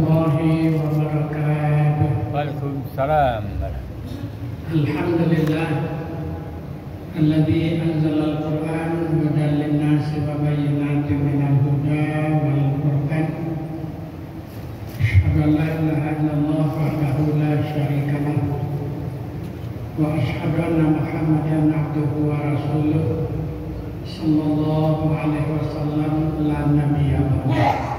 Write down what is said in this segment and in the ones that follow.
warahmatullahi wabarakatuh. Waalaikumsalam. Alhamdulillah alladzi anzala al-Qur'an hudan lin-nasi wa bayyinatin minal huda wal furqan. Asyhadu an la ilaha illallah wahdahu la syarika lahu wa asyhadu anna Muhammadan abduhu wa rasuluh sallallahu alaihi wasallam la nabiyya ba'dahu.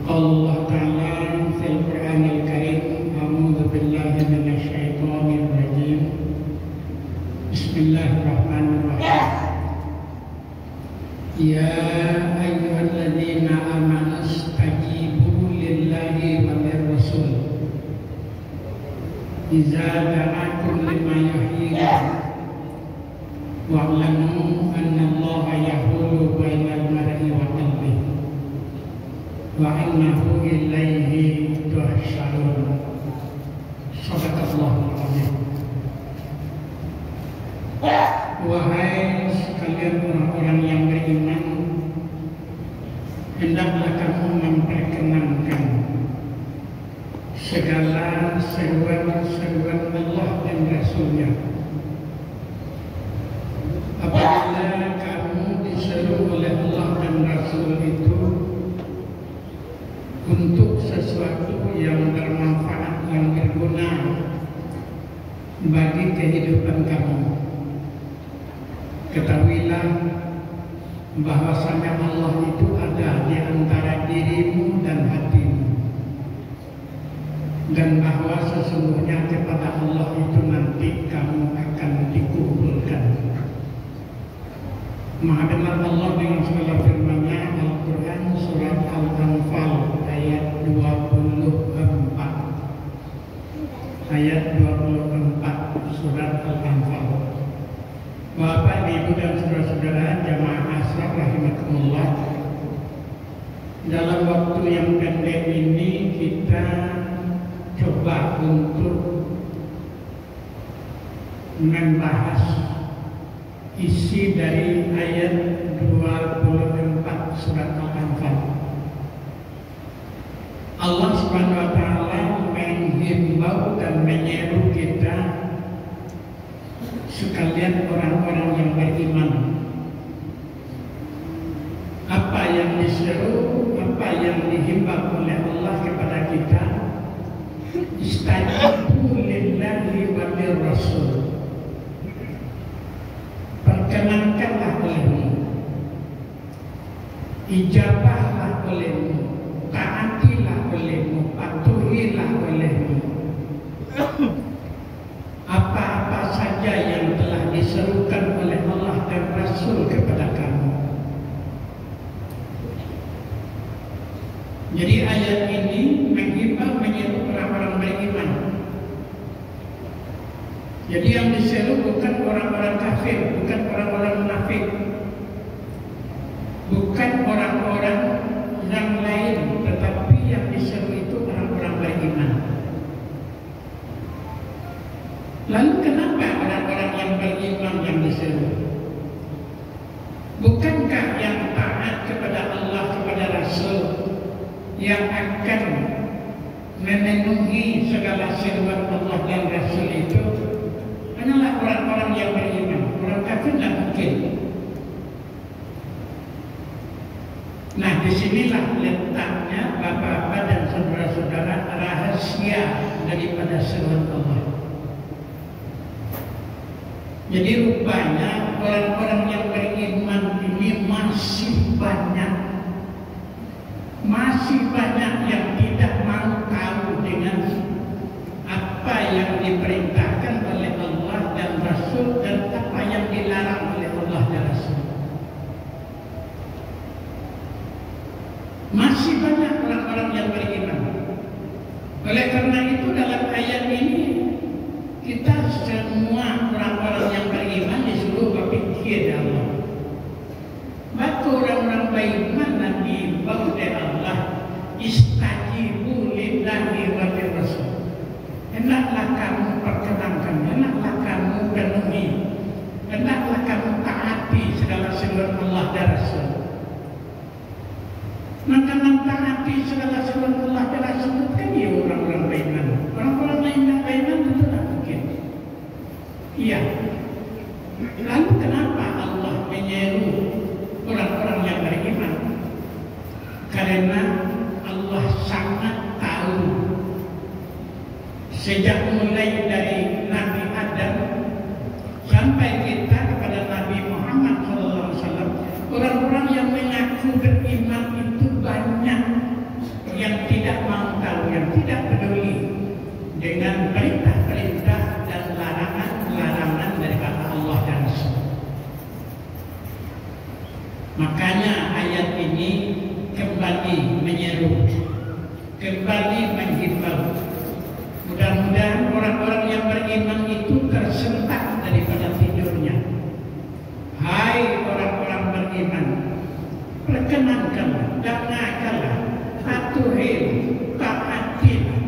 Allah Ta'ala fil Qur'anil Karim, a'udzu billahi minasy syaithanir rajim. Bismillahirrahmanirrahim. Ya ayyuhalladzina amanu istajibu lillahi wa lirrasul idza da'akum lima yuhyikum wa'lamu anna Allaha yahulu bainal mar'i wa qalbihi wa innahu ilaihi tuhsyarun. Shadaqallahul azim. Wahai sekalian orang-orang yang beriman, hendaklah kamu memperkenankan segala seruan-seruan Allah dan Rasulnya. Apabila kamu diseru oleh Allah dan Rasul itu untuk sesuatu yang bermanfaat, yang berguna bagi kehidupan kamu, ketahuilah bahwasanya Allah itu ada di antara dirimu dan hatimu, dan bahwa sesungguhnya kepada Allah itu nanti kamu akan dikumpulkan. Maha benar Allah dengan segala firman-Nya, Al-Quran surat Al-Anfal ayat 24. Ayat 24 surat Al-Anfal. Bapak, Ibu dan saudara-saudara jamaah asrar rahimakumullah, dalam waktu yang pendek ini kita coba untuk membahas isi dari ayat 24 surat Al-Anfal. Allah Subhanahu wa Ta'ala menghimbau dan menyeru kita sekalian orang-orang yang beriman. Apa yang diseru, apa yang dihimbau oleh Allah kepada kita, istajibu lillahi wa lirrasul. Perkenankanlah olehmu, ijabahlah olehmu, taatilah olehmu, patuhilah olehmu apa-apa saja yang telah diserukan oleh Allah dan Rasul kepada kamu. Jadi ayat ini menghimbau, menyeru orang-orang beriman. Jadi yang diseru bukan orang-orang kafir, bukan orang-orang munafik, bukan orang-orang yang lain, tetapi yang diseru itu orang-orang beriman. Lalu kenapa orang-orang yang beriman yang diseru? Bukankah yang taat kepada Allah, kepada Rasul, yang akan memenuhi segala seruan Allah dan Rasul itu hanyalah orang-orang yang beriman? Orang kafir tidak mungkin. Nah, disinilah letaknya bapak-bapak dan saudara-saudara rahasia daripada seruan Allah. Jadi rupanya orang-orang yang beriman ini masih banyak yang tidak mau tahu dengan apa yang diperintahkan oleh Allah dan Rasul dan apa yang dilarang oleh Allah dan Rasul. Masih banyak orang-orang yang beriman. Oleh karena itu dalam ayat ini kita semua orang-orang yang beriman disuruh berpikir Allah. Maka orang-orang beriman Nabi bau dari Allah, istajibu lillahi wa lirrasul. Hendaklah kamu perkenankan, hendaklah kamu penuhi, hendaklah kamu taati segala seruan Allah dan Rasul. Maka mentaati segala sesuatu Allah telah sebutkan ya orang-orang beriman. Orang-orang lain yang beriman itu tak mungkin. Iya. Lalu kenapa Allah menyeru orang-orang yang beriman? Karena Allah sangat tahu sejak mulai dari Nabi Adam sampai kita kepada Nabi Muhammad SAW, orang-orang yang mengaku beriman itu banyak yang tidak mau tahu, yang tidak peduli dengan perintah-perintah dan larangan-larangan daripada Allah dan Rasul. Makanya ayat ini kembali menyeru, kembali menghimbau. Mudah-mudahan orang-orang yang beriman itu tersentak daripada tidurnya. Hai orang-orang beriman, perkenankanlah, dengarkanlah, patuhilah, taatilah.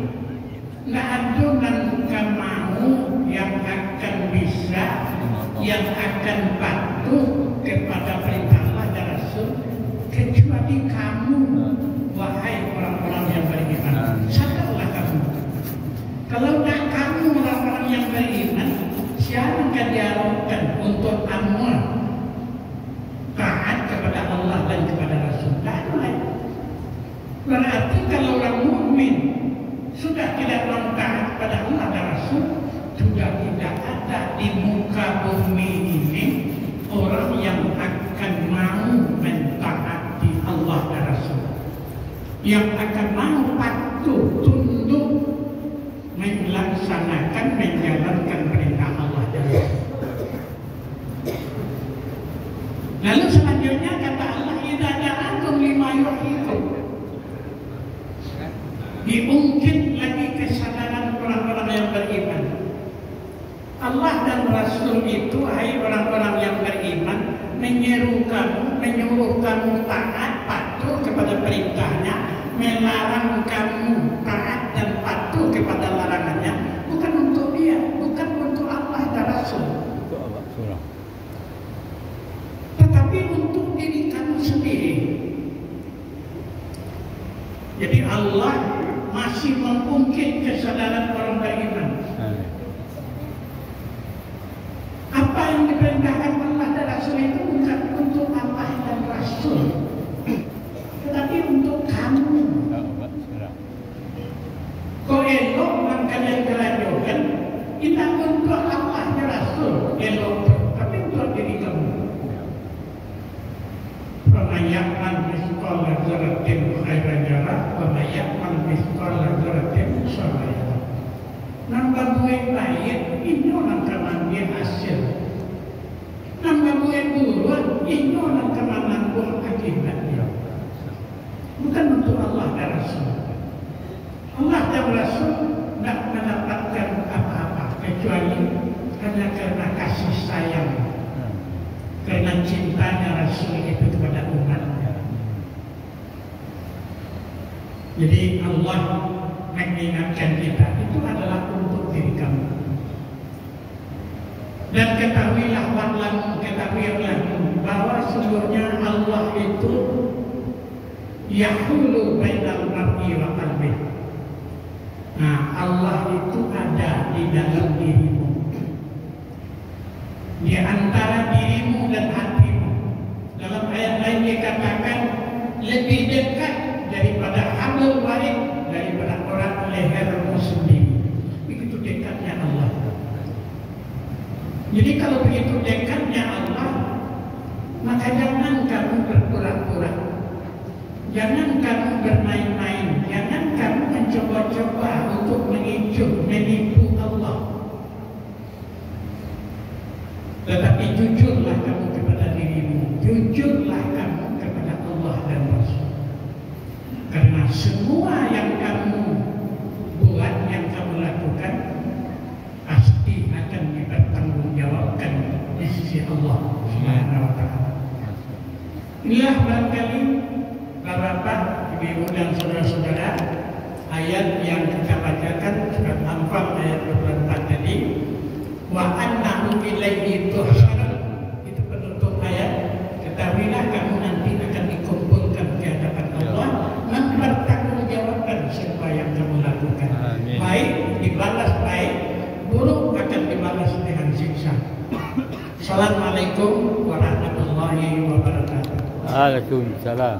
Nggak ada nangka mau yang akan bisa, yang akan patuh kepada perintah Allah dan Rasul kecuali kamu, wahai orang-orang yang beriman. Sadarlah kamu. Kalau tak kamu orang-orang yang beriman, siapa yang diharapkan untuk amal taat kepada Allah dan kepada Rasul? Tak ada. Berarti kalau orang mukmin sudah tidak mau taat kepada Allah dan Rasul, sudah tidak ada di muka bumi ini orang yang akan mau mentaati Allah dan Rasul, yang akan mau patuh tunduk melaksanakan, menjalankan perintah Allah dan Rasul. Lalu selanjutnya kata Allah, idza da'akum lima yuhyikum. Diungkit lagi kesadaran orang-orang yang beriman. Allah dan Rasul itu, hai orang-orang yang beriman, menyeru kamu, menyuruh kamu taat, patuh kepada perintahnya, melarang kamu taat dan patuh kepada larangannya, bukan untuk dia, bukan untuk Allah dan Rasul, tetapi untuk diri kamu sendiri. Jadi Allah masih mengungkit kesadaran orang beriman. Apa yang diperintahkan Allah dan Rasul itu bukan untuk Allah dan Rasul, tetapi untuk kamu. Kau elok makan yang kelajukan, tidak untuk Allah dan Rasul elok, tapi untuk diri kamu. Pemayaman miskola zaratin khairan yara, pemayaman miskola zaratin sabayara. Nambah buat baik, ini orang kemandian hasil. Nambah buat buruk, ini orang kemanan buah akibatnya. Bukan untuk Allah dan Rasul. Allah dan Rasul tidak mendapatkan apa-apa kecuali hanya karena kasih sayang, karena cintanya Rasul itu kepada umatnya. Jadi Allah mengingatkan kita itu adalah untuk diri kamu. Dan ketahuilah bahwa seluruhnya Allah itu yahulu bainal mar'i wa qalbi. Nah, Allah itu ada di dalam dirimu, di antara dirimu dan hatimu. Dalam ayat lain dikatakan lebih dekat daripada hablul warid, daripada orang lehermu sendiri. Begitu dekatnya Allah. Jadi kalau begitu dekatnya Allah, maka jangan kamu berpura-pura, jangan kamu bermain-main, jangan kamu mencoba-coba untuk menipu Allah. Tetapi jujurlah kamu kepada dirimu, jujurlah kamu kepada Allah dan Rasul. Karena semua yang kamu buat, yang kamu lakukan, pasti akan dipertanggungjawabkan di sisi Allah Subhanahu wa Ta'ala. Inilah barangkali Bapak, Ibu dan saudara-saudara, ayat yang kita bacakan surat Anfal ayat 24 tadi. Wa annahu ilaihi tuhsyarun, itu penutup ayat. Ketahuilah kamu nanti akan dikumpulkan di hadapan Allah Assalamualaikum warahmatullahi wabarakatuh. Waalaikumsalam.